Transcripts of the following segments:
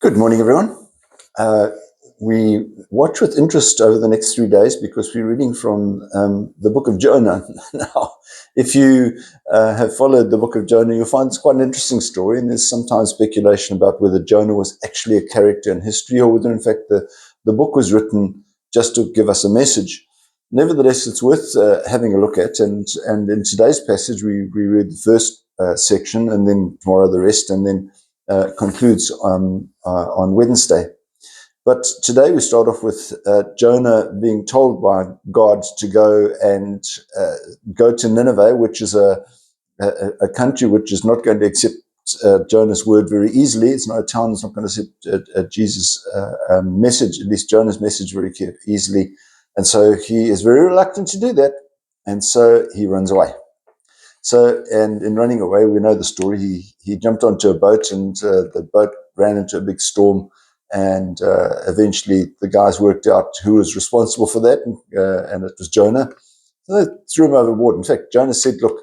Good morning, everyone. We watch with interest over the next 3 days because we're reading from the book of Jonah. Now, if you have followed the book of Jonah, you'll find it's quite an interesting story, and there's sometimes speculation about whether Jonah was actually a character in history or whether, in fact, the book was written just to give us a message. Nevertheless, it's worth having a look at, and in today's passage, we read the first section, and then tomorrow the rest, and then concludes on Wednesday. But today we start off with Jonah being told by God to go to Nineveh, which is a country which is not going to accept Jonah's word very easily. It's not a town that's not going to accept Jesus' message, at least Jonah's message, very easily. And so he is very reluctant to do that, and so he runs away. So, and in running away, we know the story. He jumped onto a boat, and the boat ran into a big storm, and eventually the guys worked out who was responsible for that, and it was Jonah. So they threw him overboard. In fact, Jonah said, "Look,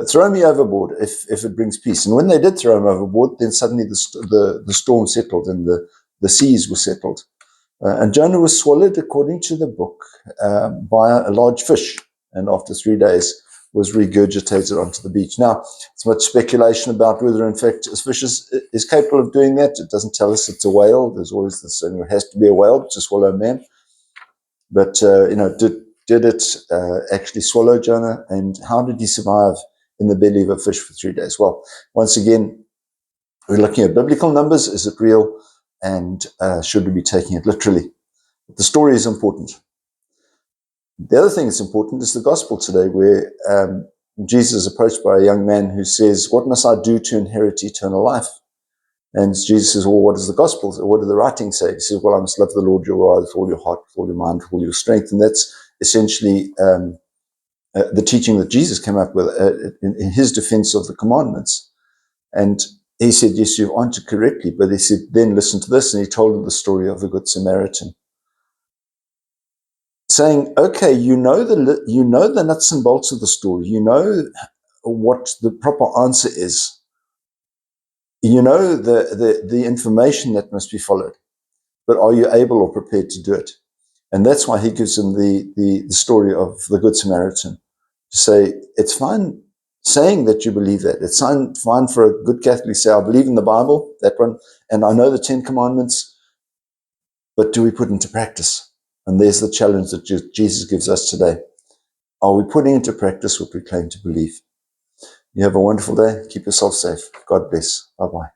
throw me overboard if it brings peace." And when they did throw him overboard, then suddenly the storm settled and the seas were settled. And Jonah was swallowed, according to the book, by a large fish, and after 3 days was regurgitated onto the beach. Now, it's much speculation about whether, in fact, a fish is capable of doing that. It doesn't tell us it's a whale. There's always this, it has to be a whale to swallow a man. But, did it actually swallow Jonah? And how did he survive in the belly of a fish for 3 days? Well, once again, we're looking at biblical numbers. Is it real? And should we be taking it literally? But the story is important. The other thing that's important is the gospel today, where Jesus is approached by a young man who says, "What must I do to inherit eternal life?" And Jesus says, "Well, what is the gospel? What do the writings say?" He says, "Well, I must love the Lord your God with all your heart, with all your mind, with all your strength." And that's essentially the teaching that Jesus came up with in his defense of the commandments. And he said, "Yes, you've answered correctly." But he said, "Then listen to this." And he told him the story of the Good Samaritan, saying, "Okay, you know the nuts and bolts of the story. You know what the proper answer is. You know the information that must be followed. But are you able or prepared to do it?" And that's why he gives him the story of the Good Samaritan, to say, it's fine saying that you believe that. It's fine for a good Catholic to say, "I believe in the Bible, that one, and I know the 10 Commandments," but do we put into practice? And there's the challenge that Jesus gives us today. Are we putting into practice what we claim to believe? You have a wonderful day. Keep yourself safe. God bless. Bye-bye.